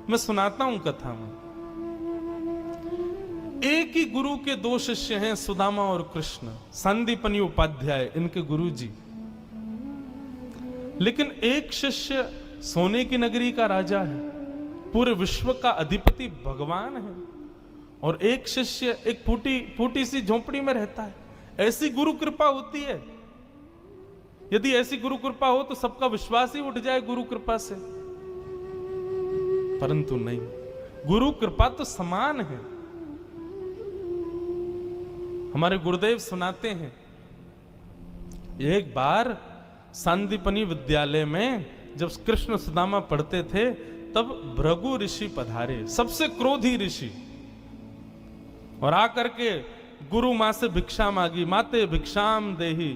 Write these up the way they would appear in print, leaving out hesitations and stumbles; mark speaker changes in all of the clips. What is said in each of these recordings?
Speaker 1: मैं सुनाता हूं कथा में। एक ही गुरु के दो शिष्य हैं, सुदामा और कृष्ण, संदीपनी उपाध्याय इनके गुरु जी। लेकिन एक शिष्य सोने की नगरी का राजा है, पूरे विश्व का अधिपति भगवान है, और एक शिष्य एक फूटी सी झोंपड़ी में रहता है। ऐसी गुरु कृपा होती है। यदि ऐसी गुरु कृपा हो तो सबका विश्वास ही उठ जाए गुरु कृपा से, परंतु नहीं, गुरु कृपा तो समान है। हमारे गुरुदेव सुनाते हैं, एक बार संदीपनी विद्यालय में जब कृष्ण सुदामा पढ़ते थे, तब भृगु ऋषि पधारे, सबसे क्रोधी ऋषि, और आकर के गुरु मां से भिक्षा मांगी। माते भिक्षाम देहि,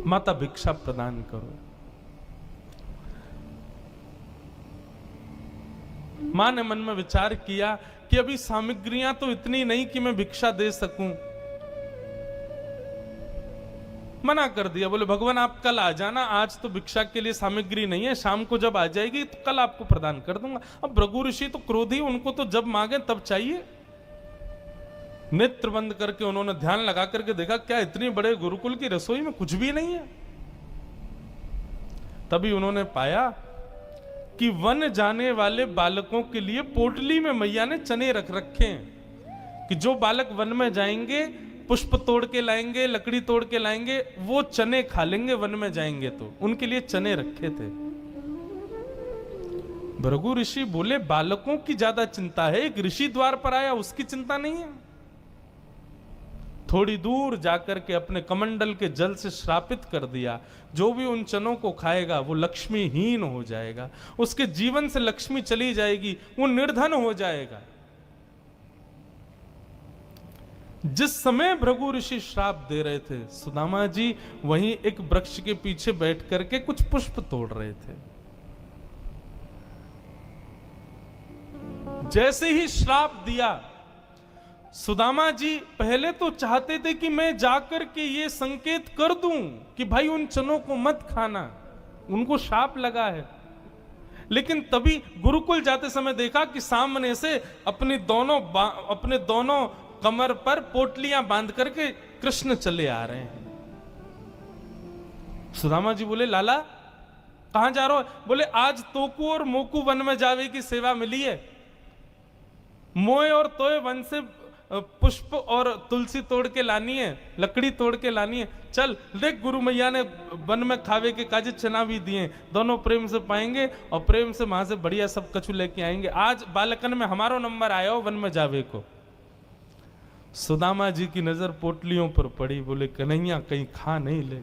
Speaker 1: माता भिक्षा प्रदान करो। मां ने मन में विचार किया कि अभी सामग्रियां तो इतनी नहीं कि मैं भिक्षा दे सकूं। मना कर दिया, बोले भगवान आप कल आ जाना, आज तो भिक्षा के लिए सामग्री नहीं है, शाम को जब आ जाएगी तो कल आपको प्रदान कर दूंगा। अब भृगु ऋषि तो क्रोधी, उनको तो जब मांगे तब चाहिए। नेत्र बंद करके उन्होंने ध्यान लगा करके देखा, क्या इतनी बड़े गुरुकुल की रसोई में कुछ भी नहीं है। तभी उन्होंने पाया कि वन जाने वाले बालकों के लिए पोटली में मैया ने चने रख रखे हैं, कि जो बालक वन में जाएंगे, पुष्प तोड़ के लाएंगे, लकड़ी तोड़ के लाएंगे, वो चने खा लेंगे वन में जाएंगे तो, उनके लिए चने रखे थे। भृगु ऋषि बोले बालकों की ज्यादा चिंता है, एक ऋषि द्वार पर आया उसकी चिंता नहीं है। थोड़ी दूर जाकर के अपने कमंडल के जल से श्रापित कर दिया, जो भी उन चनों को खाएगा वो लक्ष्मीहीन हो जाएगा, उसके जीवन से लक्ष्मी चली जाएगी, वो निर्धन हो जाएगा। जिस समय भृगु ऋषि श्राप दे रहे थे, सुदामा जी वहीं एक वृक्ष के पीछे बैठ करके कुछ पुष्प तोड़ रहे थे। जैसे ही श्राप दिया, सुदामा जी पहले तो चाहते थे कि मैं जाकर के ये संकेत कर दूं कि भाई उन चनों को मत खाना, उनको शाप लगा है। लेकिन तभी गुरुकुल जाते समय देखा कि सामने से अपने दोनों कमर पर पोटलियां बांध करके कृष्ण चले आ रहे हैं। सुदामा जी बोले लाला कहां जा रहे हो? बोले आज तोकू और मोकू वन में जावे की सेवा मिली है, मोए और तोए वन से पुष्प और तुलसी तोड़ के लानी है, लकड़ी तोड़ के लानी है। चल देख, गुरु मैया ने वन में खावे के काजे चना भी दिए, दोनों प्रेम से पाएंगे और प्रेम से वहां से बढ़िया सब कछु लेके आएंगे। आज बालकन में हमारो नंबर आया हो वन में जावे को। सुदामा जी की नजर पोटलियों पर पड़ी, बोले कन्हैया कहीं खा नहीं ले,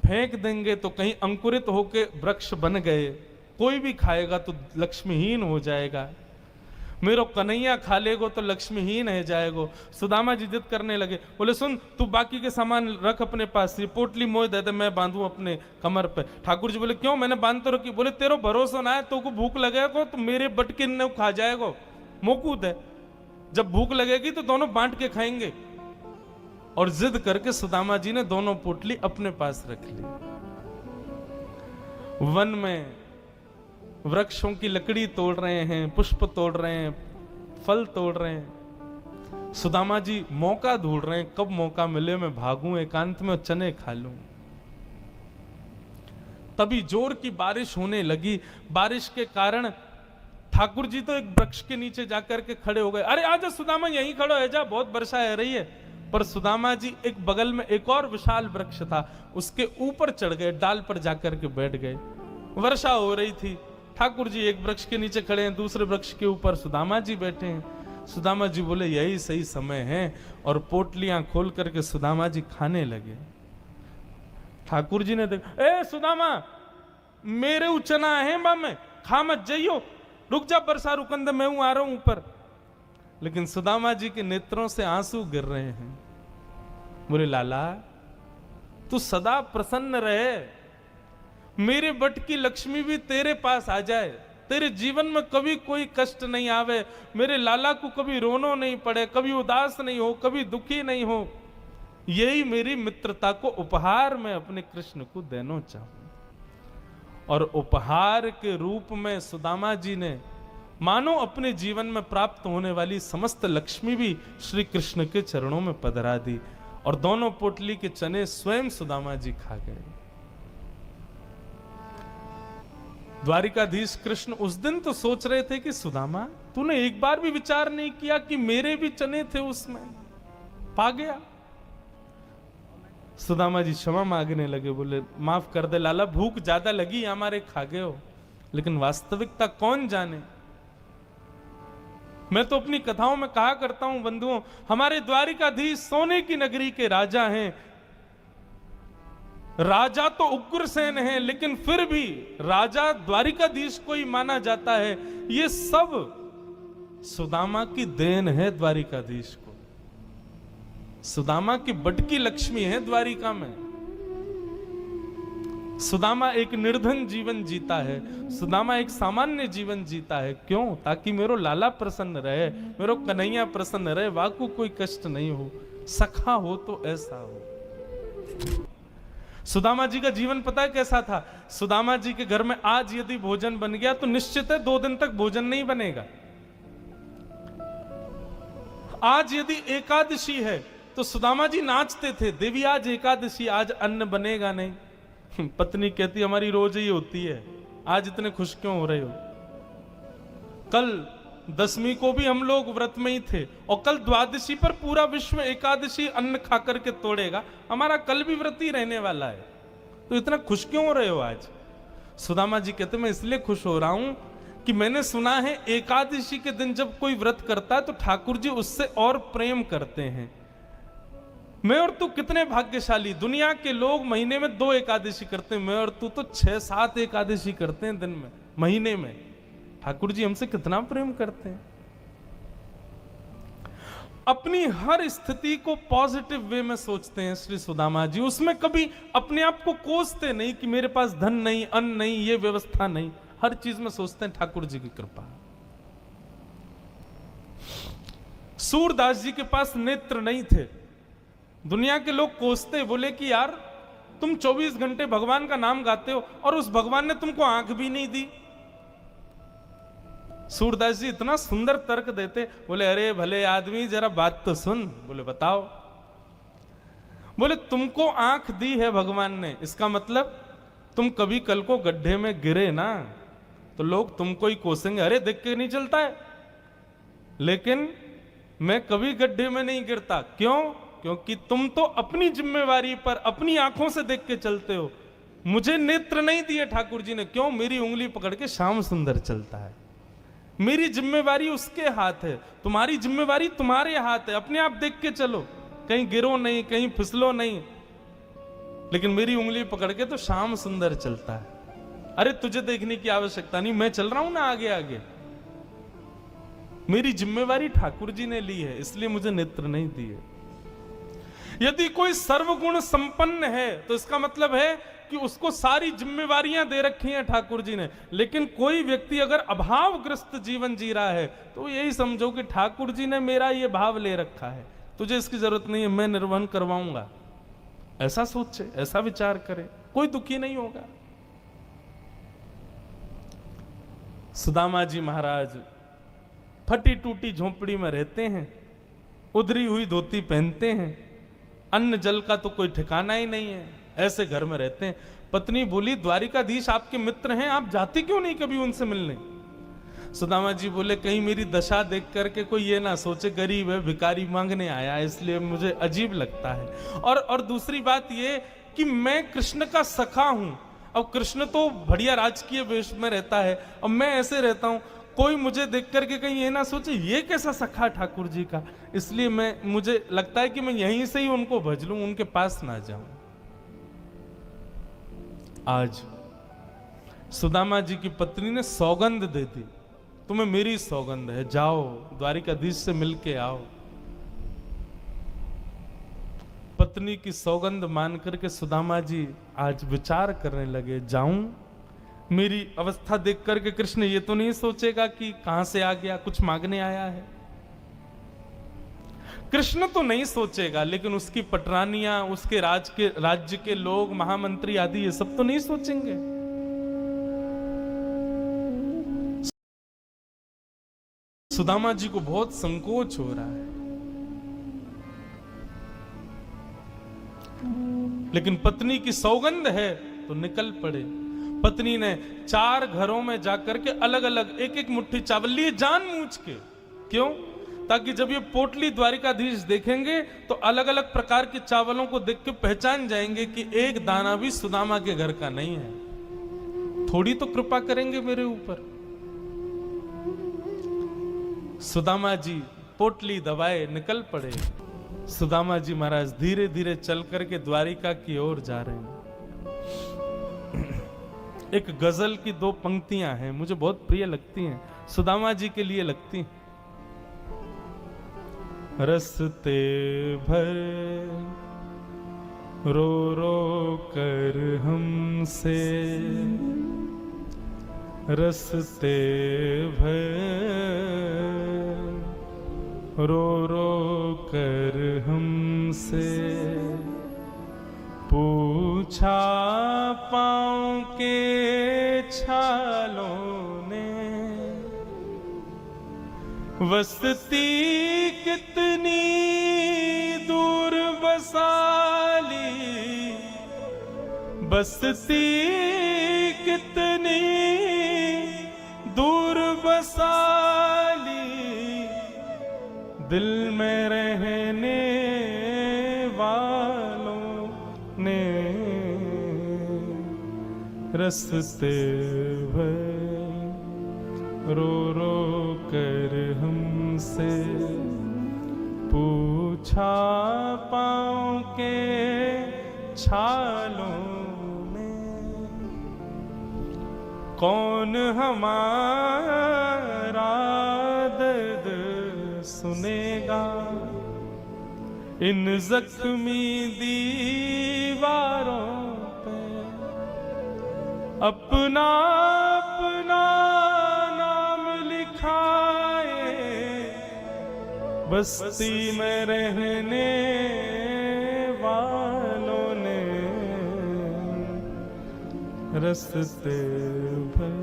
Speaker 1: फेंक देंगे तो कहीं अंकुरित होके वृक्ष बन गए, कोई भी खाएगा तो लक्ष्मीहीन हो जाएगा, मेरो कन्हैया खा लेगो तो लक्ष्मीहीन है जाएगो। सुदामा जी जिद करने लगे, बोले सुन तू बाकी के सामान रख अपने पास, ये पोटली मोए दे दे, मैं बांधू अपने कमर पे। ठाकुर जी बोले क्यों, मैंने बांध तो रखी। बोले तेरो भरोसा ना है, तो को भूख लगेगा तो मेरे बटके ने खा जाएगो, मोकू दे, जब भूख लगेगी तो दोनों बांट के खाएंगे। और जिद करके सुदामा जी ने दोनों पोटली अपने पास रख ली। वन में वृक्षों की लकड़ी तोड़ रहे हैं, पुष्प तोड़ रहे हैं, फल तोड़ रहे हैं। सुदामा जी मौका ढूंढ रहे हैं, कब मौका मिले मैं भागूं, एकांत में चने खा लूं। तभी जोर की बारिश होने लगी। बारिश के कारण ठाकुर जी तो एक वृक्ष के नीचे जाकर के खड़े हो गए। अरे आजा सुदामा, यहीं खड़ो है जा, बहुत वर्षा है रही है। पर सुदामा जी एक बगल में एक और विशाल वृक्ष था, उसके ऊपर चढ़ गए, डाल पर जाकर के बैठ गए। वर्षा हो रही थी, ठाकुर जी एक वृक्ष के नीचे खड़े हैं, दूसरे वृक्ष के ऊपर सुदामा जी बैठे हैं। सुदामा जी बोले यही सही समय है, और पोटलियां खोल करके सुदामा जी खाने लगे। ठाकुर जी ने देखा, ए सुदामा मेरे उचना है बा में, खा मत जाइयो, रुक जा, वर्षा रुकन दे, मैं हूं आ रहा हूं ऊपर। लेकिन सुदामा जी के नेत्रों से आंसू गिर रहे हैं। बोले लाला तू सदा प्रसन्न रहे, मेरे बट की लक्ष्मी भी तेरे पास आ जाए, तेरे जीवन में कभी कोई कष्ट नहीं आवे, मेरे लाला को कभी रोनो नहीं पड़े, कभी उदास नहीं हो, कभी दुखी नहीं हो, यही मेरी मित्रता को उपहार मैं अपने कृष्ण को देना चाहूं। और उपहार के रूप में सुदामा जी ने मानो अपने जीवन में प्राप्त होने वाली समस्त लक्ष्मी भी श्री कृष्ण के चरणों में पधरा दी और दोनों पोटली के चने स्वयं सुदामा जी खा गए। द्वारिकाधीश कृष्ण उस दिन तो सोच रहे थे कि सुदामा, तूने एक बार भी विचार नहीं किया कि मेरे भी चने थे उसमें, पा गया। सुदामा जी क्षमा मांगने लगे, बोले माफ कर दे लाला, भूख ज्यादा लगी हमारे, खा गए हो, लेकिन वास्तविकता कौन जाने। मैं तो अपनी कथाओं में कहा करता हूं बंधुओं, हमारे द्वारिकाधीश सोने की नगरी के राजा हैं। राजा तो उग्रसेन है, लेकिन फिर भी राजा द्वारिकाधीश को ही माना जाता है। ये सब सुदामा की देन है द्वारिकाधीश को। सुदामा की बटकी लक्ष्मी है द्वारिका में। सुदामा एक निर्धन जीवन जीता है, सुदामा एक सामान्य जीवन जीता है। क्यों? ताकि मेरो लाला प्रसन्न रहे, मेरो कन्हैया प्रसन्न रहे, वाकु कोई कष्ट नहीं हो, सखा हो तो ऐसा हो। सुदामा जी का जीवन पता है कैसा था? सुदामा जी के घर में आज यदि भोजन बन गया तो निश्चित है 2 दिन तक भोजन नहीं बनेगा। आज यदि एकादशी है तो सुदामा जी नाचते थे, देवी आज एकादशी, आज अन्न बनेगा नहीं। पत्नी कहती हमारी रोज ही होती है, आज इतने खुश क्यों हो रहे हो? कल दशमी को भी हम लोग व्रत में ही थे और कल द्वादशी पर पूरा विश्व एकादशी अन्न खा करके तोड़ेगा, हमारा कल भी व्रत ही रहने वाला है, तो इतना खुश क्यों हो रहे हो आज? सुदामा जी कहते मैं इसलिए खुश हो रहा हूं कि मैंने सुना है एकादशी के दिन जब कोई व्रत करता है तो ठाकुर जी उससे और प्रेम करते हैं। मैं और तू कितने भाग्यशाली, दुनिया के लोग महीने में 2 एकादशी करते हैं, मैं और तू तो 6-7 एकादशी करते हैं दिन में, महीने में। ठाकुर जी हमसे कितना प्रेम करते हैं। अपनी हर स्थिति को पॉजिटिव वे में सोचते हैं श्री सुदामा जी, उसमें कभी अपने आप को कोसते नहीं कि मेरे पास धन नहीं, अन्न नहीं, ये व्यवस्था नहीं, हर चीज में सोचते हैं ठाकुर जी की कृपा। सूरदास जी के पास नेत्र नहीं थे, दुनिया के लोग कोसते, बोले कि यार तुम 24 घंटे भगवान का नाम गाते हो और उस भगवान ने तुमको आंख भी नहीं दी। सूरदास जी इतना सुंदर तर्क देते, बोले अरे भले आदमी जरा बात तो सुन। बोले बताओ। बोले तुमको आंख दी है भगवान ने, इसका मतलब तुम कभी कल को गड्ढे में गिरे ना तो लोग तुमको ही कोसेंगे, अरे देख के नहीं चलता है। लेकिन मैं कभी गड्ढे में नहीं गिरता, क्यों? क्योंकि तुम तो अपनी जिम्मेवारी पर अपनी आंखों से देख के चलते हो। मुझे नेत्र नहीं दिए ठाकुर जी ने, क्यों? मेरी उंगली पकड़ के श्याम सुंदर चलता है, मेरी जिम्मेवारी उसके हाथ है, तुम्हारी जिम्मेवारी तुम्हारे हाथ है। अपने आप देख के चलो, कहीं गिरो नहीं, कहीं फिसलो नहीं, लेकिन मेरी उंगली पकड़ के तो श्याम सुंदर चलता है। अरे तुझे देखने की आवश्यकता नहीं, मैं चल रहा हूं ना आगे आगे। मेरी जिम्मेवारी ठाकुर जी ने ली है, इसलिए मुझे नेत्र नहीं दिए। यदि कोई सर्वगुण संपन्न है तो इसका मतलब है कि उसको सारी जिम्मेवारियां दे रखी हैं ठाकुर जी ने। लेकिन कोई व्यक्ति अगर अभावग्रस्त जीवन जी रहा है तो यही समझो कि ठाकुर जी ने मेरा ये भाव ले रखा है, तुझे इसकी जरूरत नहीं है, मैं निर्वहन करवाऊंगा। ऐसा सोचे, ऐसा विचार करे, कोई दुखी नहीं होगा। सुदामा जी महाराज फटी टूटी झोंपड़ी में रहते हैं, उधरी हुई धोती पहनते हैं, अन्न जल का तो कोई ठिकाना ही नहीं है, ऐसे घर में रहते हैं। पत्नी बोली द्वारिकाधीश आपके मित्र हैं, आप जाते क्यों नहीं कभी उनसे मिलने? सुदामा जी बोले कहीं मेरी दशा देख करके कोई ये ना सोचे गरीब है, भिखारी मांगने आया, इसलिए मुझे अजीब लगता है। और दूसरी बात ये कि मैं कृष्ण का सखा हूं। अब कृष्ण तो बढ़िया राजकीय वेश में रहता है, अब मैं ऐसे रहता हूं, कोई मुझे देख करके कहीं ये ना सोचे ये कैसा सखा ठाकुर जी का, इसलिए मुझे लगता है कि मैं यहीं से ही उनको भज लूं, उनके पास ना जाऊं। आज सुदामा जी की पत्नी ने सौगंध दे दी, तुम्हें मेरी सौगंध है, जाओ द्वारिकाधीश से मिलके आओ। पत्नी की सौगंध मान करके सुदामा जी आज विचार करने लगे, जाऊं? मेरी अवस्था देख करके कृष्ण ये तो नहीं सोचेगा कि कहां से आ गया, कुछ मांगने आया है। कृष्ण तो नहीं सोचेगा, लेकिन उसकी पटरानियां, उसके राज्य के लोग, महामंत्री आदि ये सब तो नहीं सोचेंगे। सुदामा जी को बहुत संकोच हो रहा है, लेकिन पत्नी की सौगंध है तो निकल पड़े। पत्नी ने 4 घरों में जाकर के अलग अलग एक एक मुट्ठी चावल लिए, जानबूझ के। क्यों? ताकि जब ये पोटली द्वारिकाधीश देखेंगे तो अलग अलग प्रकार के चावलों को देख के पहचान जाएंगे कि एक दाना भी सुदामा के घर का नहीं है। थोड़ी तो कृपा करेंगे मेरे ऊपर। सुदामा जी पोटली दबाए निकल पड़े। सुदामा जी महाराज धीरे धीरे चल करके द्वारिका की ओर जा रहे हैं। एक गजल की 2 पंक्तियां हैं, मुझे बहुत प्रिय लगती हैं, सुदामा जी के लिए लगती हैं। रस्ते भर रो रो कर हमसे, रस्ते भर रो रो कर हमसे, पूछा पाँव के छालों ने, बसती कितनी दूर बसाली, बसती कितनी दूर बसाली, दिल में रहने वालों ने, रस्ते भर रो रो कर हमसे, पूछा पाँव के छालों में, कौन हमारा दर्द सुनेगा इन जख्मी दीवारों पे, अपना अपना नाम लिखाए बस्ती में रहने वालों ने, रस्ते भर।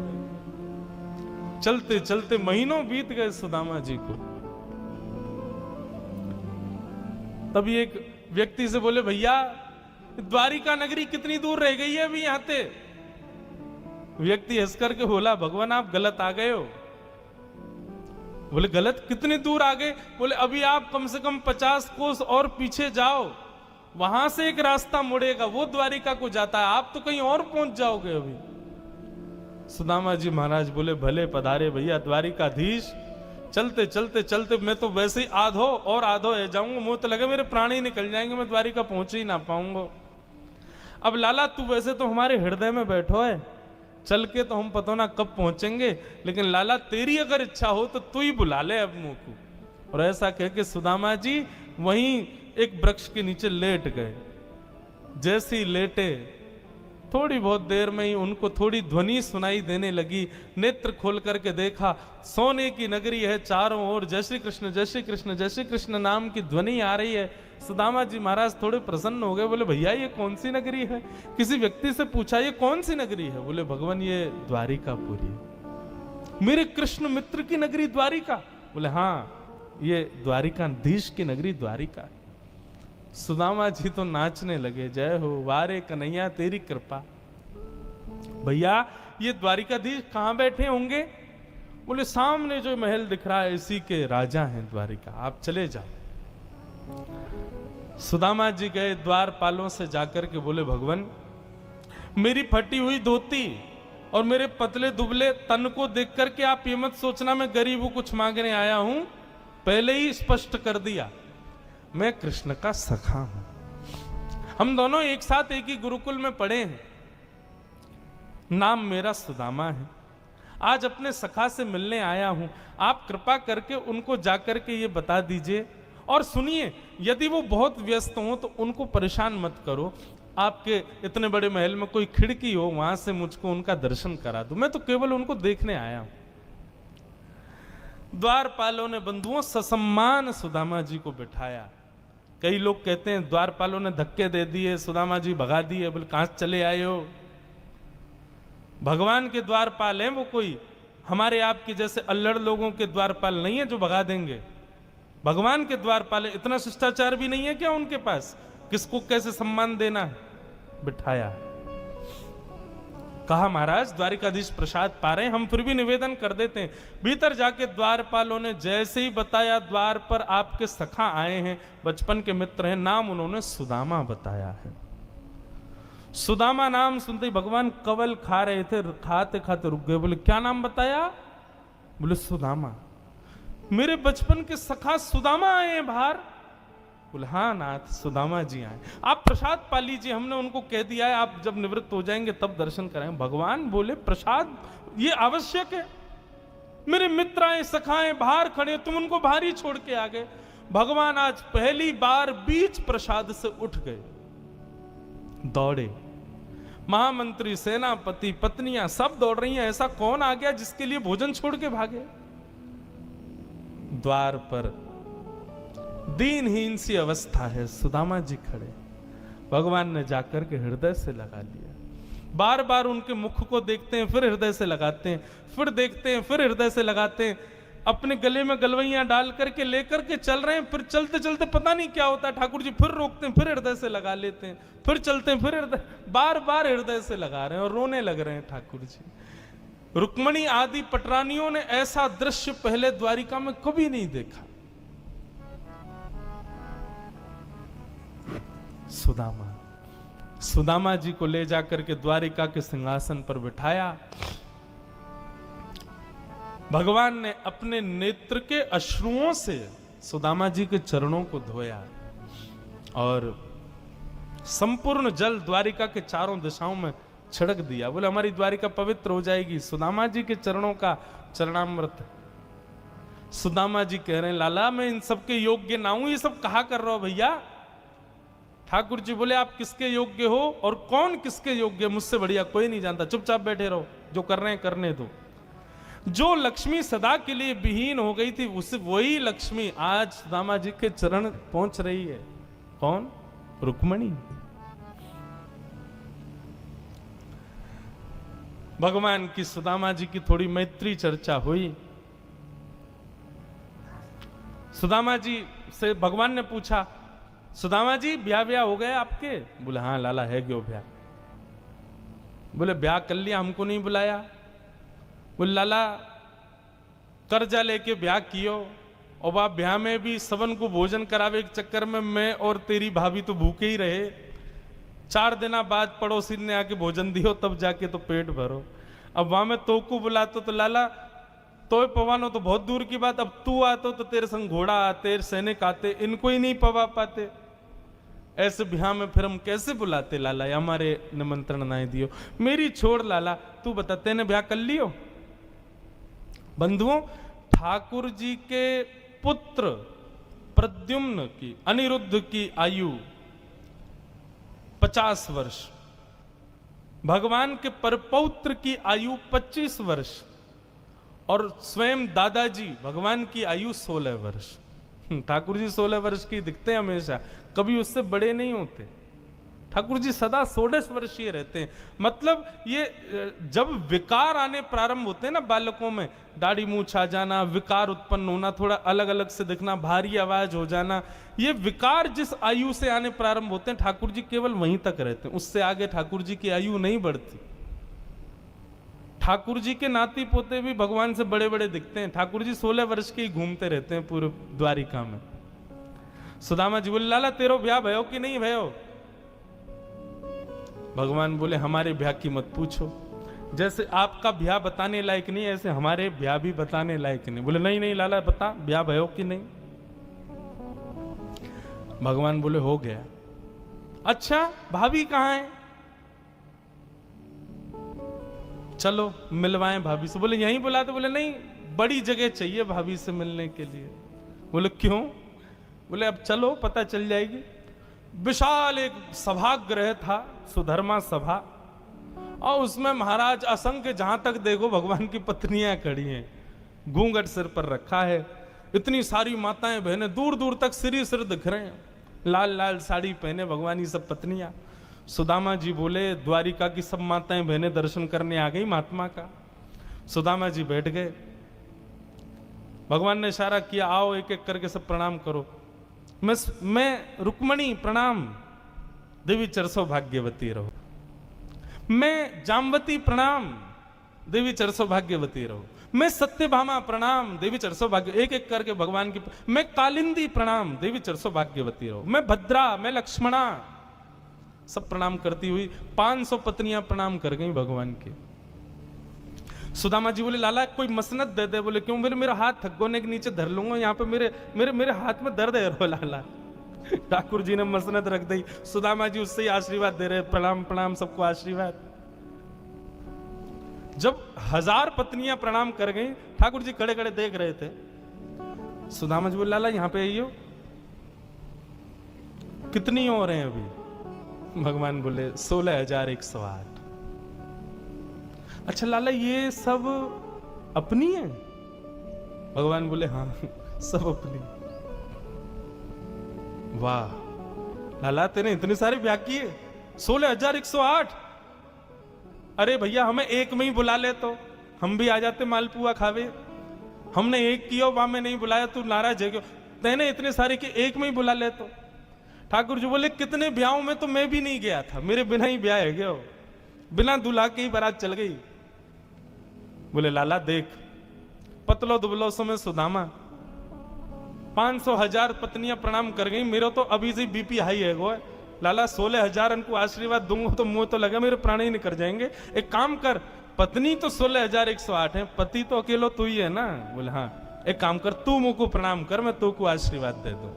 Speaker 1: चलते चलते महीनों बीत गए सुदामा जी को। तभी एक व्यक्ति से बोले, भैया द्वारिका नगरी कितनी दूर रह गई है अभी यहाँ से? व्यक्ति हंस करके बोला, भगवान आप गलत आ गए हो। बोले गलत? कितनी दूर आ गए? बोले अभी आप कम से कम 50 कोस और पीछे जाओ, वहां से एक रास्ता मुड़ेगा, वो द्वारिका को जाता है, आप तो कहीं और पहुंच जाओगे अभी। सुदामा जी महाराज बोले, भले पधारे भैया द्वारिकाधीश। चलते चलते चलते मैं तो वैसे ही आधो और आधो है जाऊंगा, मुंह तो लगे मेरे प्राण ही निकल जाएंगे, मैं द्वारिका पहुंच ही ना पाऊंगा। अब लाला तू वैसे तो हमारे हृदय में बैठो है, चल के तो हम पता ना कब पहुंचेंगे, लेकिन लाला तेरी अगर इच्छा हो तो तू ही बुला ले अब मुंह को। और ऐसा कह के सुदामा जी वहीं एक वृक्ष के नीचे लेट गए। जैसे ही लेटे थोड़ी बहुत देर में ही उनको थोड़ी ध्वनि सुनाई देने लगी। नेत्र खोल करके देखा, सोने की नगरी है, चारों ओर जय श्री कृष्ण जय श्री कृष्ण जय श्री कृष्ण नाम की ध्वनि आ रही है। सुदामा जी महाराज थोड़े प्रसन्न हो गए, बोले भैया ये कौन सी नगरी है? किसी व्यक्ति से पूछा ये कौन सी नगरी है? बोले भगवान ये द्वारिकापुरी है। मेरे कृष्ण मित्र की नगरी द्वारिका? बोले हाँ ये द्वारिकाधीश की नगरी द्वारिका। सुदामा जी तो नाचने लगे, जय हो वारे कन्हैया तेरी कृपा। भैया ये द्वारिकाधीश कहां बैठे होंगे? बोले सामने जो महल दिख रहा है इसी के राजा हैं द्वारिका, आप चले जाओ। सुदामा जी गए द्वारपालों से जाकर के बोले, भगवान मेरी फटी हुई धोती और मेरे पतले दुबले तन को देख करके आप ये मत सोचना मैं गरीब हूं कुछ मांगने आया हूं, पहले ही स्पष्ट कर दिया मैं कृष्ण का सखा हूं। हम दोनों एक साथ एक ही गुरुकुल में पढ़े हैं, नाम मेरा सुदामा है। आज अपने सखा से मिलने आया हूं, आप कृपा करके उनको जाकर के ये बता दीजिए। और सुनिए, यदि वो बहुत व्यस्त हो तो उनको परेशान मत करो, आपके इतने बड़े महल में कोई खिड़की हो वहां से मुझको उनका दर्शन करा दो, मैं तो केवल उनको देखने आया हूं। द्वारपालों ने बंधुओं ससम्मान सुदामा जी को बिठाया। कई लोग कहते हैं द्वारपालों ने धक्के दे दिए, सुदामा जी भगा दिए। बोले कहां चले आए हो? भगवान के द्वारपाल हैं वो कोई हमारे आपके जैसे अल्लड़ लोगों के द्वारपाल नहीं है जो भगा देंगे। भगवान के द्वारपाल इतना शिष्टाचार भी नहीं है क्या उनके पास, किसको कैसे सम्मान देना है, बिठाया। कहा महाराज द्वारिकाधीश प्रसाद पा रहे हैं, हम फिर भी निवेदन कर देते हैं। भीतर जाके द्वारपालों ने जैसे ही बताया, द्वार पर आपके सखा आए हैं, बचपन के मित्र हैं, नाम उन्होंने सुदामा बताया है। सुदामा नाम सुनते ही भगवान कवल खा रहे थे, खाते खाते रुक गए, बोले क्या नाम बताया? बोले सुदामा। मेरे बचपन के सखा सुदामा आए हैं बाहर? बोले हाँ नाथ, सुदामा जी आए। आप प्रसाद पा लीजिए, हमने उनको कह दिया है आप जब निवृत्त हो जाएंगे तब दर्शन करें। भगवान बोले प्रसाद ये आवश्यक है? मेरे मित्र आए, सखाएं बाहर खड़े, तुम उनको बाहर ही छोड़ के आ गए। भगवान आज पहली बार बीच प्रसाद से उठ गए, दौड़े। महामंत्री, सेनापति, पत्नियां सब दौड़ रही हैं। ऐसा कौन आ गया जिसके लिए भोजन छोड़ के भागे? द्वार पर दीनहीन सी अवस्था है, सुदामा जी खड़े। भगवान ने जाकर के हृदय से लगा लिया। बार बार उनके मुख को देखते हैं, फिर हृदय से लगाते हैं, फिर देखते हैं, फिर हृदय से लगाते हैं। अपने गले में गलवैयां डाल करके लेकर के चल रहे हैं, फिर चलते चलते पता नहीं क्या होता है, ठाकुर जी फिर रोकते हैं, फिर हृदय से लगा लेते हैं, फिर चलते हैं, फिर हृदय, बार बार हृदय से लगा रहे हैं और रोने लग रहे हैं ठाकुर जी। रुक्मणी आदि पटरानियों ने ऐसा दृश्य पहले द्वारिका में कभी नहीं देखा। सुदामा जी को ले जाकर के द्वारिका के सिंहासन पर बिठाया। भगवान ने अपने नेत्र के अश्रुओं से सुदामा जी के चरणों को धोया और संपूर्ण जल द्वारिका के चारों दिशाओं में छिड़क दिया। बोले हमारी द्वारिका पवित्र हो जाएगी। सुदामा जी के चरणों का चरणामृत। सुदामा जी कह रहे हैं लाला मैं इन सबके योग्य ना हूं, ये सब कहा कर रहा हो भैया? ठाकुर जी बोले आप किसके योग्य हो और कौन किसके योग्य? मुझसे बढ़िया कोई नहीं जानता, चुपचाप बैठे रहो, जो कर रहे हैं करने दो। जो लक्ष्मी सदा के लिए विहीन हो गई थी, उसे वही लक्ष्मी आज सुदामा जी के चरण पहुंच रही है। कौन? रुक्मणी। भगवान की सुदामा जी की थोड़ी मैत्री चर्चा हुई। सुदामा जी से भगवान ने पूछा सुदामा जी ब्याह हो गए आपके? बोले हाँ लाला है क्यों ब्याह। बोले ब्याह कर लिया, हमको नहीं बुलाया। बोले लाला कर्जा लेके ब्याह कियो और आप ब्याह में भी सबन को भोजन करावे के चक्कर में मैं और तेरी भाभी तो भूखे ही रहे। 4 दिन बाद पड़ोसी ने आके भोजन दियो तब जाके तो पेट भरो। अब वहां में तो को बुलाते तो लाला तो पवानो तो बहुत दूर की बात, अब तू आतो तो तेरे संग घोड़ा आते, सैनिक आते, इनको ही नहीं पवा पाते। ऐसे ब्याह में फिर हम कैसे बुलाते लाला, हमारे निमंत्रण ना दियो। मेरी छोड़ लाला, तू बता तेने ब्याह कर लियो? बंधुओं, ठाकुर जी के पुत्र प्रद्युम्न की, अनिरुद्ध की आयु 50 वर्ष, भगवान के परपौत्र की आयु 25 वर्ष और स्वयं दादाजी भगवान की आयु 16 वर्ष। ठाकुर जी 16 वर्ष की दिखते हैं हमेशा, कभी उससे बड़े नहीं होते। ठाकुर जी सदा 16 वर्षीय रहते हैं। मतलब ये जब विकार आने प्रारंभ होते हैं ना बालकों में, दाढ़ी मूंछ आ जाना, विकार उत्पन्न होना, थोड़ा अलग अलग से दिखना, भारी आवाज हो जाना, ये विकार जिस आयु से आने प्रारंभ होते हैं ठाकुर जी केवल वहीं तक रहते हैं, उससे आगे ठाकुर जी की आयु नहीं बढ़ती। ठाकुर जी के नाती पोते भी भगवान से बड़े बड़े दिखते हैं। ठाकुर जी 16 वर्ष के ही घूमते रहते हैं पूरे द्वारिका में। सुदामा जी बोले लाला तेरो ब्याह भयो कि नहीं भयो? भगवान बोले हमारे ब्याह की मत पूछो, जैसे आपका ब्याह बताने लायक नहीं ऐसे हमारे ब्याह भी बताने लायक नहीं। बोले नहीं नहीं लाला बता ब्याह भयो कि नहीं? भगवान बोले हो गया। अच्छा भाभी कहाँ है? चलो मिलवाएं भाभी से। बोले यहीं बुलाते? बोले नहीं बड़ी जगह चाहिए भाभी से मिलने के लिए। बोले क्यों? बोले अब चलो पता चल जाएगी। विशाल एक सभागृह था, सुधर्मा सभा, और उसमें महाराज असंख्य, जहां तक देखो भगवान की पत्नियां खड़ी हैं, घूंघट सिर पर रखा है, इतनी सारी माताएं बहनें दूर दूर तक सिर दिख रहे हैं, लाल लाल साड़ी पहने भगवान की सब पत्नियां। सुदामा जी बोले द्वारिका की सब माताएं बहनें दर्शन करने आ गई महात्मा का। सुदामा जी बैठ गए। भगवान ने इशारा किया, आओ एक एक करके सब प्रणाम करो। मैं रुक्मणी प्रणाम, देवी चरसो भाग्यवती रहो। मैं जामवती प्रणाम, देवी चरसो भाग्यवती रहो। मैं सत्यभामा प्रणाम, देवी चरसो भाग्य, एक एक करके भगवान की। मैं कालिंदी प्रणाम, देवी चरसो भाग्यवती रहो। मैं भद्रा, मैं लक्ष्मणा, सब प्रणाम करती हुई 500 पत्नियां प्रणाम कर गई भगवान की। सुदामा जी बोले, लाला कोई मसनत दे दे। बोले क्यों? मेरा हाथ थकोने के नीचे धर लूंगा, यहाँ पे मेरे हाथ में दर्द है रो लाला। ठाकुर जी ने मसनत रख दी। सुदामा जी उससे ही आशीर्वाद दे रहे, प्रणाम प्रणाम, सबको आशीर्वाद। जब 1000 पत्नियां प्रणाम कर गई, ठाकुर जी खड़े खड़े देख रहे थे। सुदामा जी बोले, लाला यहां पे आइयो, कितनी और हैं अभी? भगवान बोले 16,108। अच्छा लाला ये सब अपनी है? भगवान बोले हाँ सब अपनी। वाह लाला तेने इतने सारे ब्याह किए, 16,108। अरे भैया हमें एक में ही बुला ले तो हम भी आ जाते मालपुआ खावे। हमने एक किया, वहां में नहीं बुलाया, तू नाराज है क्यों? तेने इतने सारे कि एक में ही बुला ले तो। ठाकुर जी बोले कितने ब्याहों में तो मैं भी नहीं गया था, मेरे बिना ही ब्याह है गया, बिना दुल्हा के ही बारात चल गई। बोले लाला देख, पतलो दुबलो समय सुदामा 500,000 पत्नियां प्रणाम कर गई, मेरा तो अभी से बीपी हाई है गो। लाला 16,000 उनको आशीर्वाद दूंगा तो मुंह तो लगा मेरे प्राण ही निकल जाएंगे। एक काम कर, पत्नी तो 16,108 है, पति तो अकेलो तू ही है ना। बोले हाँ, एक काम कर तू मुंह को प्रणाम कर, मैं तू को आशीर्वाद दे दूं।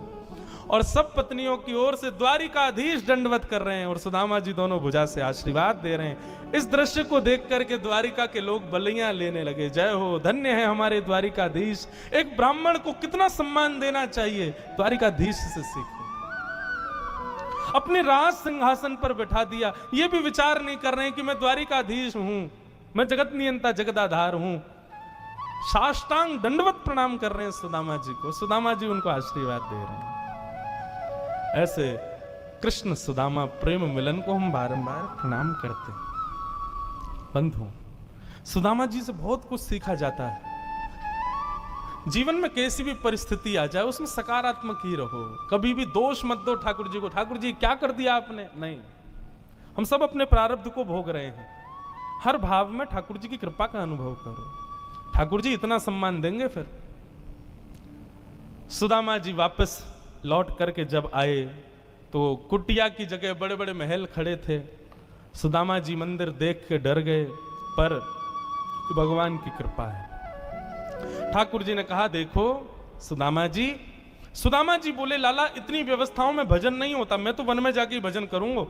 Speaker 1: और सब पत्नियों की ओर से द्वारिकाधीश दंडवत कर रहे हैं और सुदामा जी दोनों भुजा से आशीर्वाद दे रहे हैं। इस दृश्य को देख करके द्वारिका के लोग बलियां लेने लगे। जय हो, धन्य है हमारे द्वारिकाधीश। एक ब्राह्मण को कितना सम्मान देना चाहिए, द्वारिकाधीश से सीखो। अपने राज सिंहासन पर बैठा दिया, ये भी विचार नहीं कर रहे हैं कि मैं द्वारिकाधीश हूं, मैं जगत नियंता जगदाधार हूं। साष्टांग दंडवत प्रणाम कर रहे हैं सुदामा जी को। सुदामा जी उनको आशीर्वाद दे रहे हैं। ऐसे कृष्ण सुदामा प्रेम मिलन को हम बारंबार प्रणाम करते हैं। बंधु, सुदामा जी से बहुत कुछ सीखा जाता है। जीवन में कैसी भी परिस्थिति आ जाए उसमें सकारात्मक ही रहो, कभी भी दोष मत दो ठाकुर जी को। ठाकुर जी क्या कर दिया आपने? नहीं, हम सब अपने प्रारब्ध को भोग रहे हैं। हर भाव में ठाकुर जी की कृपा का अनुभव करो, ठाकुर जी इतना सम्मान देंगे। फिर सुदामा जी वापस लौट करके जब आए तो कुटिया की जगह बड़े बड़े महल खड़े थे। सुदामा जी मंदिर देख के डर गए, पर भगवान की कृपा है। ठाकुर जी ने कहा देखो सुदामा जी। सुदामा जी बोले लाला इतनी व्यवस्थाओं में भजन नहीं होता, मैं तो वन में जाके भजन करूंगा।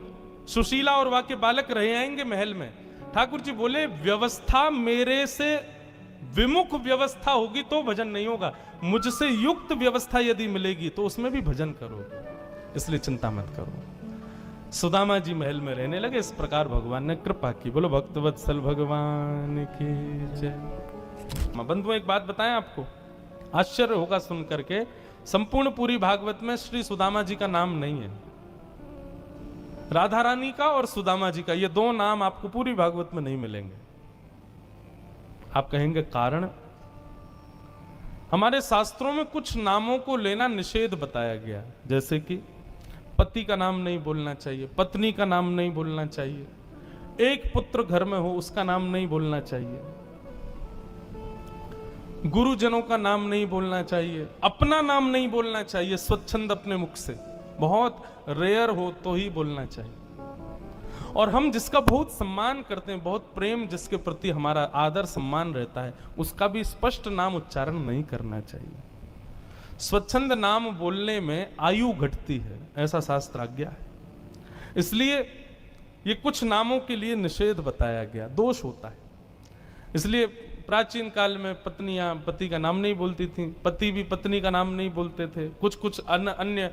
Speaker 1: सुशीला और वाके बालक रहे आएंगे महल में। ठाकुर जी बोले व्यवस्था मेरे से विमुख व्यवस्था होगी तो भजन नहीं होगा, मुझसे युक्त व्यवस्था यदि मिलेगी तो उसमें भी भजन करोगे, इसलिए चिंता मत करो। सुदामा जी महल में रहने लगे। इस प्रकार भगवान ने कृपा की। बोलो भक्तवत्सल भगवान की जय। बंधुओं एक बात बताएं आपको, आश्चर्य होगा सुन करके, संपूर्ण पूरी भागवत में श्री सुदामा जी का नाम नहीं है। राधा रानी का और सुदामा जी का, ये दो नाम आपको पूरी भागवत में नहीं मिलेंगे। आप कहेंगे कारण? हमारे शास्त्रों में कुछ नामों को लेना निषेध बताया गया, जैसे कि पति का नाम नहीं बोलना चाहिए, पत्नी का नाम नहीं बोलना चाहिए, एक पुत्र घर में हो उसका नाम नहीं बोलना चाहिए, गुरुजनों का नाम नहीं बोलना चाहिए, अपना नाम नहीं बोलना चाहिए स्वच्छंद अपने मुख से, बहुत रेयर हो तो ही बोलना चाहिए। और हम जिसका बहुत सम्मान करते हैं, बहुत प्रेम जिसके प्रति हमारा आदर सम्मान रहता है, उसका भी स्पष्ट नाम उच्चारण नहीं करना चाहिए। स्वच्छंद नाम बोलने में आयु घटती है, ऐसा शास्त्र आज्ञा है। इसलिए ये कुछ नामों के लिए निषेध बताया गया, दोष होता है। इसलिए प्राचीन काल में पत्नियां पति का नाम नहीं बोलती थी, पति भी पत्नी का नाम नहीं बोलते थे, कुछ अन्य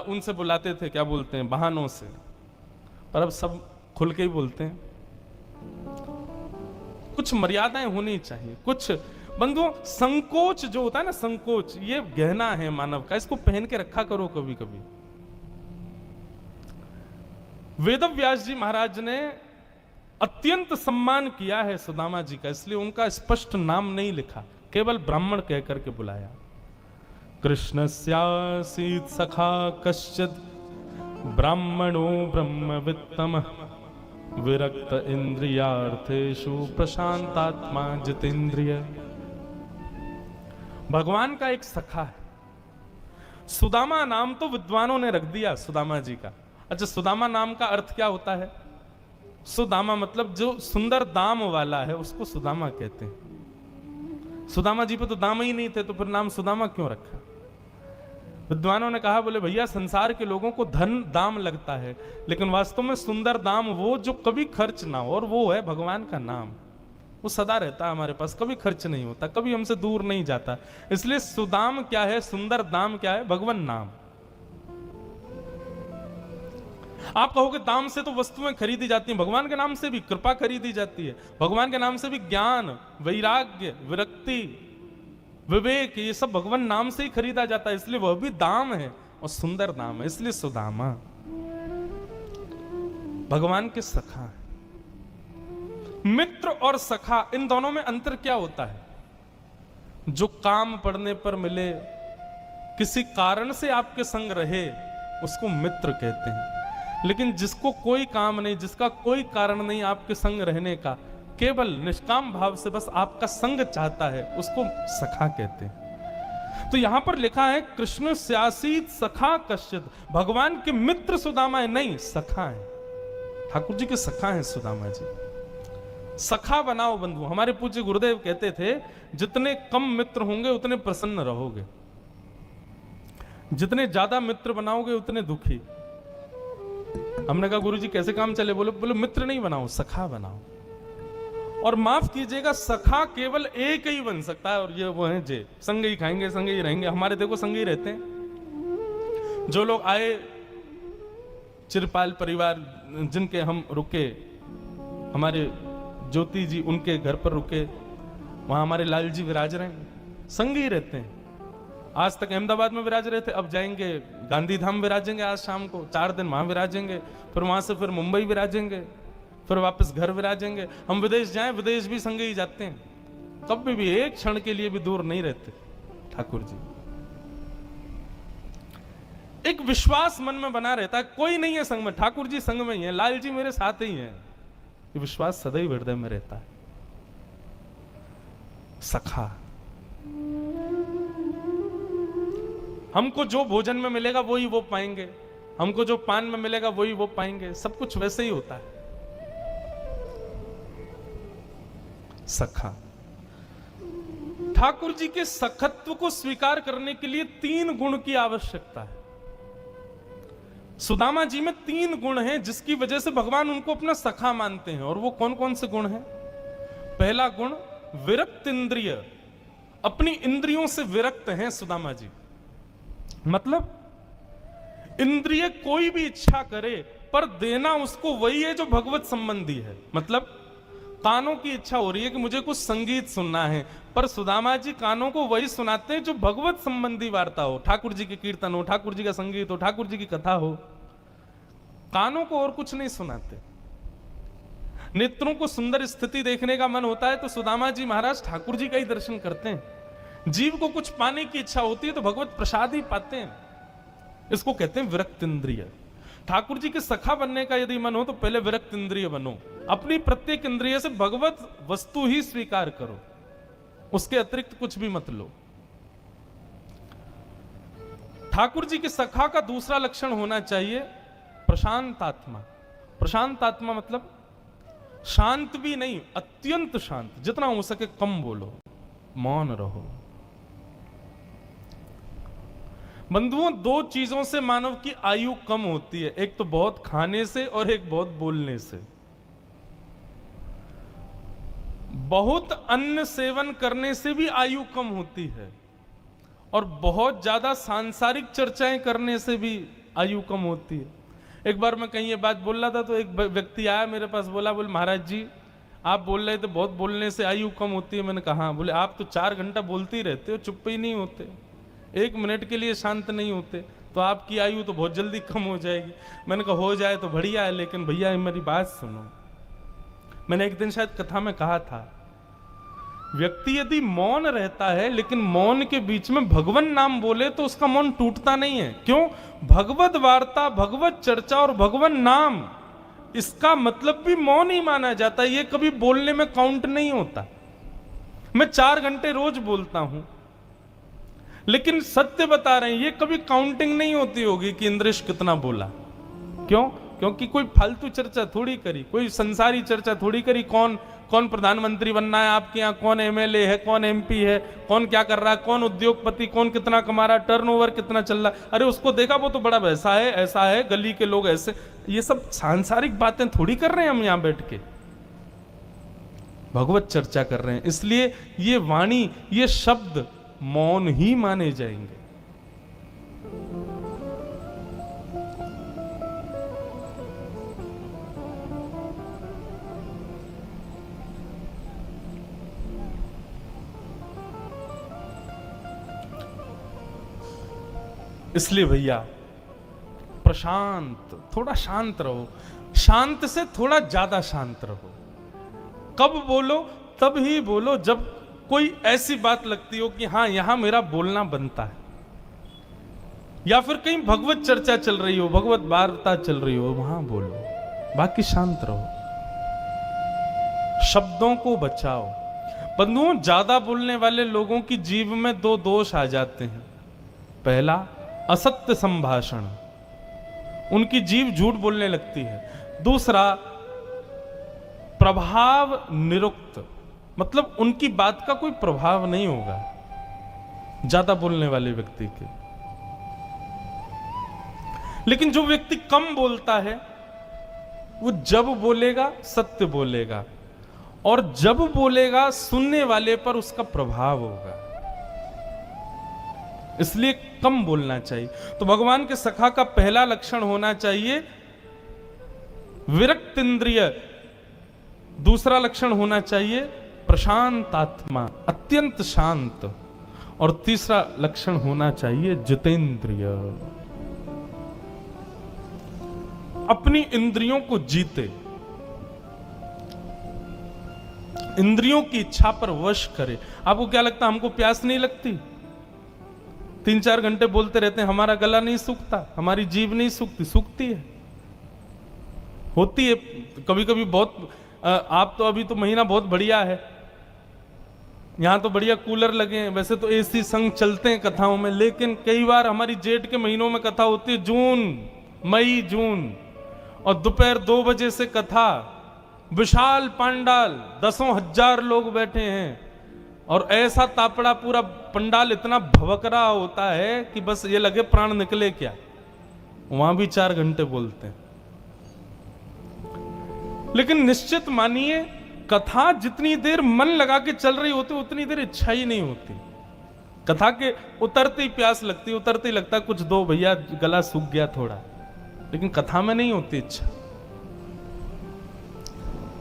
Speaker 1: उनसे बुलाते थे, क्या बोलते हैं, बहानों से। पर अब सब खुल के ही बोलते हैं। कुछ मर्यादाएं होनी चाहिए। कुछ बंधुओं, संकोच जो होता है ना, संकोच ये गहना है मानव का, इसको पहन के रखा करो कभी कभी। वेदव्यास जी महाराज ने अत्यंत सम्मान किया है सुदामा जी का, इसलिए उनका स्पष्ट नाम नहीं लिखा, केवल ब्राह्मण कह करके बुलाया। कृष्णस्यासीत् सखा कश्चित् ब्राह्मणो ब्रह्मवित्तमः विरक्त इंद्रियार्थेषु प्रशांतात्मा जितेंद्रिय। भगवान का एक सखा है। सुदामा नाम तो विद्वानों ने रख दिया सुदामा जी का। अच्छा, सुदामा नाम का अर्थ क्या होता है? सुदामा मतलब जो सुंदर दाम वाला है उसको सुदामा कहते हैं। सुदामा जी पे तो दाम ही नहीं थे, तो फिर नाम सुदामा क्यों रखा? विद्वानों ने कहा, बोले भैया संसार के लोगों को धन दाम लगता है, लेकिन वास्तव में सुंदर दाम वो जो कभी खर्च ना हो, और वो है भगवान का नाम। वो सदा रहता है हमारे पास, कभी खर्च नहीं होता, कभी हमसे दूर नहीं जाता। इसलिए सुदाम क्या है, सुंदर दाम क्या है? भगवान नाम। आप कहोगे दाम से तो वस्तुएं खरीदी जाती हैं, भगवान के नाम से भी कृपा खरीदी जाती है, भगवान के नाम से भी ज्ञान, वैराग्य, विरक्ति, विवेक, ये सब भगवान नाम से ही खरीदा जाता है। इसलिए वह भी दाम है और सुंदर नाम है, इसलिए सुदामा भगवान के सखा है। मित्र और सखा, इन दोनों में अंतर क्या होता है? जो काम पड़ने पर मिले, किसी कारण से आपके संग रहे, उसको मित्र कहते हैं। लेकिन जिसको कोई काम नहीं, जिसका कोई कारण नहीं आपके संग रहने का, केवल निष्काम भाव से बस आपका संग चाहता है, उसको सखा कहते हैं। तो यहां पर लिखा है कृष्ण स्यासीत सखा कश्चित्, भगवान के मित्र सुदामा है, नहीं सखा है, ठाकुर जी के सखा है सुदामा जी। सखा बनाओ बंधु। हमारे पूज्य गुरुदेव कहते थे, जितने कम मित्र होंगे उतने प्रसन्न रहोगे, जितने ज्यादा मित्र बनाओगे उतने दुखी। हमने कहा गुरुजी कैसे काम चले? बोले मित्र नहीं बनाओ, सखा बनाओ। और माफ कीजिएगा, सखा केवल एक ही बन सकता है, और ये वो है जे संग ही खाएंगे, संग ही रहेंगे। हमारे देखो संग ही रहते हैं। जो लोग आए, चिरपाल परिवार जिनके हम रुके, हमारे ज्योति जी उनके घर पर रुके, वहां हमारे लाल जी विराज रहे हैं, संग ही रहते हैं। आज तक अहमदाबाद में विराज रहे थे, अब जाएंगे गांधी धाम विराजेंगे, आज शाम को 4 दिन वहां विराजेंगे, फिर वहां से फिर मुंबई विराजेंगे, फिर वापस घर विराजेंगे। हम विदेश जाएं, विदेश भी संग ही जाते हैं, कभी भी एक क्षण के लिए भी दूर नहीं रहते ठाकुर जी। एक विश्वास मन में बना रहता है, कोई नहीं है संग में, ठाकुर जी संग में ही है, लाल जी मेरे साथ ही हैं, ये विश्वास सदैव हृदय में रहता है। सखा, हमको जो भोजन में मिलेगा वही वो पाएंगे, हमको जो पान में मिलेगा वही वो पाएंगे, सब कुछ वैसे ही होता है। सखा, ठाकुर जी के सखत्व को स्वीकार करने के लिए 3 गुण की आवश्यकता है। सुदामा जी में 3 गुण हैं जिसकी वजह से भगवान उनको अपना सखा मानते हैं। और वो कौन कौन से गुण हैं? पहला गुण विरक्त इंद्रिय, अपनी इंद्रियों से विरक्त हैं सुदामा जी। मतलब इंद्रिय कोई भी इच्छा करे पर देना उसको वही है जो भगवत संबंधी है। मतलब कानों की इच्छा हो रही है कि मुझे कुछ संगीत सुनना है, पर सुदामा जी कानों को वही सुनाते हैं जो भगवत संबंधी वार्ता हो, ठाकुर जी के कीर्तन हो, ठाकुर जी का संगीत हो, ठाकुर जी की कथा हो, कानों को और कुछ नहीं सुनाते। नेत्रों को सुंदर स्थिति देखने का मन होता है तो सुदामा जी महाराज ठाकुर जी का ही दर्शन करते हैं। जीव को कुछ पाने की इच्छा होती है तो भगवत प्रसाद ही पाते हैं, इसको कहते हैं विरक्त इंद्रिय। ठाकुर जी के सखा बनने का यदि मन हो तो पहले विरक्त इंद्रिय बनो, अपनी प्रत्येक इंद्रिय से भगवत वस्तु ही स्वीकार करो, उसके अतिरिक्त कुछ भी मत लो। ठाकुर जी के सखा का दूसरा लक्षण होना चाहिए प्रशांत आत्मा। प्रशांत आत्मा मतलब शांत भी नहीं, अत्यंत शांत, जितना हो सके कम बोलो, मौन रहो। बंधुओं, 2 चीजों से मानव की आयु कम होती है, एक तो बहुत खाने से और एक बहुत बोलने से। बहुत अन्न सेवन करने से भी आयु कम होती है, और बहुत ज्यादा सांसारिक चर्चाएं करने से भी आयु कम होती है। एक बार मैं कहीं ये बात बोल रहा था तो एक व्यक्ति आया मेरे पास, बोले महाराज जी आप बोल रहे थे बहुत बोलने से आयु कम होती है। मैंने कहा, बोले आप तो 4 घंटा बोलते ही रहते हो, चुप ही नहीं होते, 1 मिनट के लिए शांत नहीं होते, तो आपकी आयु तो बहुत जल्दी कम हो जाएगी। मैंने कहा हो जाए तो बढ़िया है, लेकिन भैया मेरी बात सुनो, मैंने एक दिन शायद कथा में कहा था, व्यक्ति यदि मौन रहता है लेकिन मौन के बीच में भगवान नाम बोले तो उसका मौन टूटता नहीं है। क्यों? भगवत वार्ता, भगवत चर्चा और भगवान नाम, इसका मतलब भी मौन ही माना जाता है। ये कभी बोलने में काउंट नहीं होता। मैं 4 घंटे रोज बोलता हूं, लेकिन सत्य बता रहे हैं, ये कभी काउंटिंग नहीं होती होगी कि इंद्रेश कितना बोला। क्यों? क्योंकि कोई फालतू चर्चा थोड़ी करी, कोई संसारी चर्चा थोड़ी करी। कौन कौन प्रधानमंत्री बनना है आपके यहाँ, कौन एमएलए है, कौन एमपी है, कौन क्या कर रहा है, कौन उद्योगपति, कौन कितना कमा रहा है, टर्नओवर कितना चल रहा है। अरे उसको देखा, वो तो बड़ा वैसा है, ऐसा है, गली के लोग ऐसे। ये सब सांसारिक बातें थोड़ी कर रहे हैं हम यहां बैठ के, भगवत चर्चा कर रहे हैं। इसलिए ये वाणी, ये शब्द मौन ही माने जाएंगे। इसलिए भैया प्रशांत, थोड़ा शांत रहो, शांत से थोड़ा ज्यादा शांत रहो। कब बोलो? तब ही बोलो जब कोई ऐसी बात लगती हो कि हां यहां मेरा बोलना बनता है, या फिर कहीं भगवत चर्चा चल रही हो, भगवत वार्ता चल रही हो, वहां बोलो। बाकी शांत रहो, शब्दों को बचाओ। बंधुओं, ज्यादा बोलने वाले लोगों की जीव में 2 दोष आ जाते हैं। पहला, असत्य संभाषण, उनकी जीव झूठ बोलने लगती है। दूसरा, प्रभाव निरुक्त, मतलब उनकी बात का कोई प्रभाव नहीं होगा ज्यादा बोलने वाले व्यक्ति के। लेकिन जो व्यक्ति कम बोलता है, वो जब बोलेगा सत्य बोलेगा, और जब बोलेगा सुनने वाले पर उसका प्रभाव होगा। इसलिए कम बोलना चाहिए। तो भगवान के सखा का पहला लक्षण होना चाहिए विरक्त इंद्रिय, दूसरा लक्षण होना चाहिए प्रशांत आत्मा, अत्यंत शांत, और तीसरा लक्षण होना चाहिए जितेंद्रिय, अपनी इंद्रियों को जीते, इंद्रियों की इच्छा पर वश करे। आपको क्या लगता है हमको प्यास नहीं लगती? 3-4 घंटे बोलते रहते हैं, हमारा गला नहीं सूखता, हमारी जीभ नहीं सूखती? सूखती है, होती है कभी कभी। बहुत आप तो अभी तो महीना बहुत बढ़िया है, यहां तो बढ़िया कूलर लगे हैं, वैसे तो एसी संग चलते हैं कथाओं में, लेकिन कई बार हमारी जेठ के महीनों में कथा होती है, जून, मई, जून, और दोपहर 2 बजे से कथा, विशाल पंडाल, 10,000 लोग बैठे हैं, और ऐसा तापड़ा, पूरा पंडाल इतना भवक रहा होता है कि बस ये लगे प्राण निकले क्या। वहां भी 4 घंटे बोलते हैं। लेकिन निश्चित मानिए, कथा जितनी देर मन लगा के चल रही होती उतनी देर इच्छा ही नहीं होती। कथा के उतरते ही प्यास लगती, उतरते ही लगता है कुछ दो भैया, गला सूख गया थोड़ा, लेकिन कथा में नहीं होती इच्छा।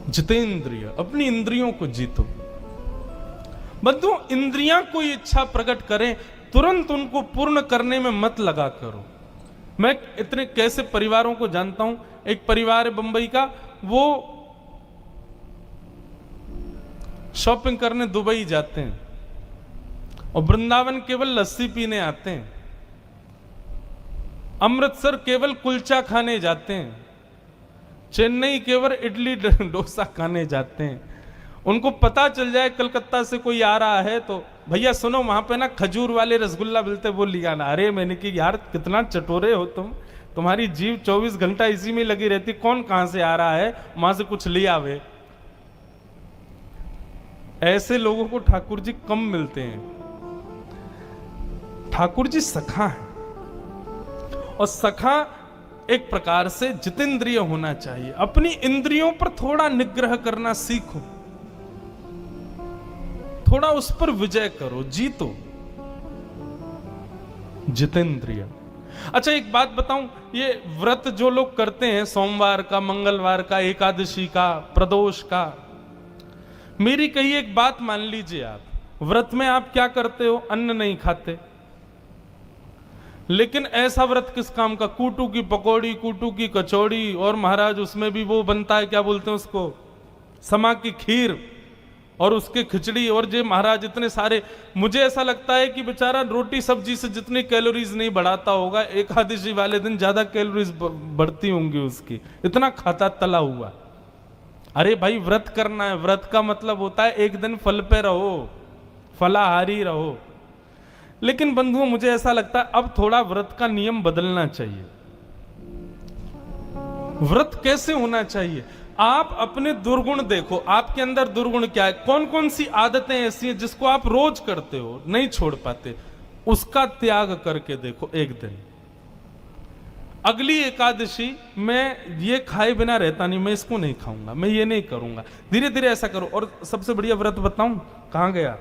Speaker 1: जितेंद्रिय, अपनी इंद्रियों को जीतो। बंधु, इंद्रियां कोई इच्छा प्रकट करें, तुरंत उनको पूर्ण करने में मत लगा करो। मैं इतने कैसे परिवारों को जानता हूं। एक परिवार है बंबई का, वो शॉपिंग करने दुबई जाते हैं, और वृंदावन केवल लस्सी पीने आते हैं, अमृतसर केवल कुलचा खाने जाते हैं, चेन्नई केवल इडली डोसा खाने जाते हैं। उनको पता चल जाए कलकत्ता से कोई आ रहा है तो भैया सुनो, वहां पे ना खजूर वाले रसगुल्ला मिलते, वो लिया ना। अरे मैंने कि यार कितना चटोरे हो तुम, तुम्हारी जीभ 24 घंटा इसी में लगी रहती, कौन कहां से आ रहा है, वहां से कुछ ले आवे। ऐसे लोगों को ठाकुर जी कम मिलते हैं। ठाकुर जी सखा है, और सखा एक प्रकार से जितेंद्रिय होना चाहिए। अपनी इंद्रियों पर थोड़ा निग्रह करना सीखो, थोड़ा उस पर विजय करो, जीतो। जितेंद्रिय। अच्छा एक बात बताऊं, ये व्रत जो लोग करते हैं, सोमवार का, मंगलवार का, एकादशी का, प्रदोष का, मेरी कही एक बात मान लीजिए, आप व्रत में आप क्या करते हो? अन्न नहीं खाते। लेकिन ऐसा व्रत किस काम का? कूटू की पकौड़ी, कूटू की कचौड़ी, और महाराज उसमें भी वो बनता है, क्या बोलते हैं उसको, समा की खीर और उसके खिचड़ी और जे महाराज इतने सारे, मुझे ऐसा लगता है कि बेचारा रोटी सब्जी से जितनी कैलोरीज नहीं बढ़ाता होगा, एकादशी वाले दिन ज्यादा कैलोरीज बढ़ती होंगी उसकी, इतना खाता तला हुआ। अरे भाई व्रत करना है, व्रत का मतलब होता है एक दिन फल पे रहो, फलाहारी रहो। लेकिन बंधुओं मुझे ऐसा लगता है अब थोड़ा व्रत का नियम बदलना चाहिए। व्रत कैसे होना चाहिए? आप अपने दुर्गुण देखो, आपके अंदर दुर्गुण क्या है, कौन कौन सी आदतें ऐसी हैं जिसको आप रोज करते हो, नहीं छोड़ पाते, उसका त्याग करके देखो एक दिन। अगली एकादशी मैं ये खाए बिना रहता नहीं, मैं इसको नहीं खाऊंगा, मैं ये नहीं करूंगा, धीरे धीरे ऐसा करो। और सबसे बढ़िया व्रत बताऊं, कहां गया,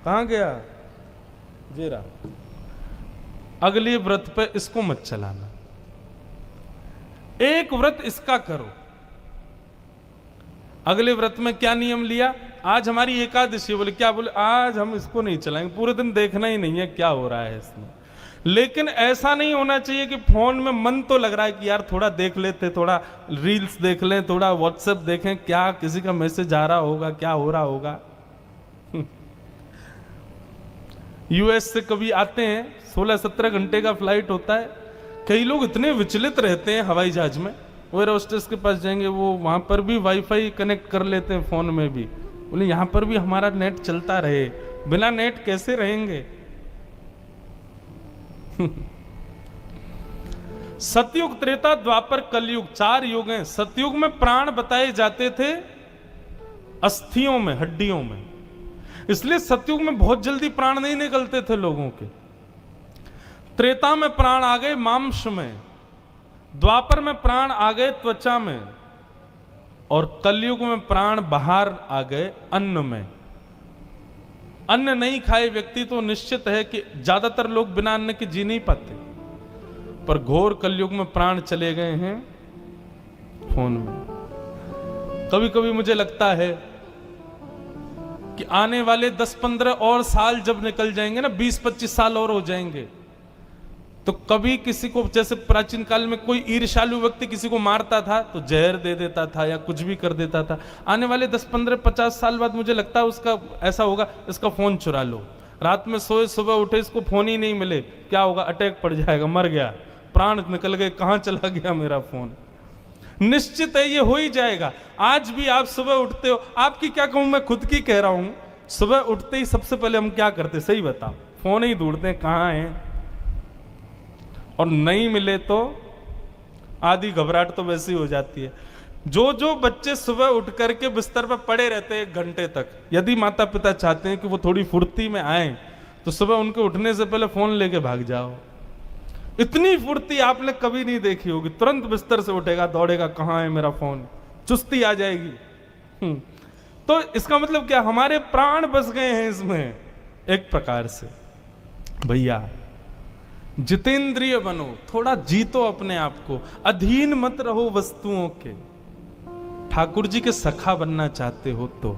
Speaker 1: कहां गया जेरा, अगली व्रत पे इसको मत चलाना, एक व्रत इसका करो। अगले व्रत में क्या नियम लिया, आज हमारी एकादशी, बोले क्या, बोले आज हम इसको नहीं चलाएंगे, पूरे दिन देखना ही नहीं है क्या हो रहा है इसमें। लेकिन ऐसा नहीं होना चाहिए कि फोन में मन तो लग रहा है कि यार थोड़ा देख लेते, थोड़ा रील्स देख लें, थोड़ा व्हाट्सएप देखें, क्या किसी का मैसेज आ रहा होगा, क्या हो रहा होगा। यूएस से कभी आते हैं, 16-17 घंटे का फ्लाइट होता है, कई लोग इतने विचलित रहते हैं हवाई जहाज में, वो एयर होस्टेस के पास जाएंगे, वो वहां पर भी वाईफाई कनेक्ट कर लेते हैं फोन में भी, बोले यहां पर भी हमारा नेट चलता रहे, बिना नेट कैसे रहेंगे। सतयुग, त्रेता, द्वापर, कलयुग, 4 युग हैं। सतयुग में प्राण बताए जाते थे अस्थियों में, हड्डियों में, इसलिए सतयुग में बहुत जल्दी प्राण नहीं निकलते थे लोगों के। त्रेता में प्राण आ गए मांस में, द्वापर में प्राण आ गए त्वचा में, और कलयुग में प्राण बाहर आ गए अन्न में। अन्न नहीं खाए व्यक्ति तो निश्चित है कि ज्यादातर लोग बिना अन्न के जी नहीं पाते, पर घोर कलयुग में प्राण चले गए हैं फोन में। कभी कभी मुझे लगता है कि आने वाले 10-15 और साल जब निकल जाएंगे ना, 20-25 साल और हो जाएंगे, तो कभी किसी को, जैसे प्राचीन काल में कोई ईर्ष्यालु व्यक्ति किसी को मारता था तो जहर दे देता था या कुछ भी कर देता था, आने वाले 10-15-50 साल बाद मुझे लगता है उसका ऐसा होगा, इसका फोन चुरा लो, रात में सोए सुबह उठे इसको फोन ही नहीं मिले, क्या होगा, अटैक पड़ जाएगा, मर गया, प्राण निकल गए, कहां चला गया मेरा फोन। निश्चित है ये हो ही जाएगा। आज भी आप सुबह उठते हो, आपकी क्या कहूं, मैं खुद की कह रहा हूं, सुबह उठते ही सबसे पहले हम क्या करते, सही बताओ, फोन ही ढूंढते हैं कहां है, और नहीं मिले तो आधी घबराहट तो वैसी हो जाती है। जो बच्चे सुबह उठ करके बिस्तर पर पड़े रहते हैं 1 घंटे तक, यदि माता पिता चाहते हैं कि वो थोड़ी फुर्ती में आए, तो सुबह उनके उठने से पहले फोन लेके भाग जाओ। इतनी फुर्ती आपने कभी नहीं देखी होगी, तुरंत बिस्तर से उठेगा, दौड़ेगा, कहां है मेरा फोन, चुस्ती आ जाएगी। तो इसका मतलब क्या, हमारे प्राण बस गए हैं इसमें एक प्रकार से। भैया जितेंद्रिय बनो, थोड़ा जीतो अपने आप को, अधीन मत रहो वस्तुओं के। ठाकुर जी के सखा बनना चाहते हो तो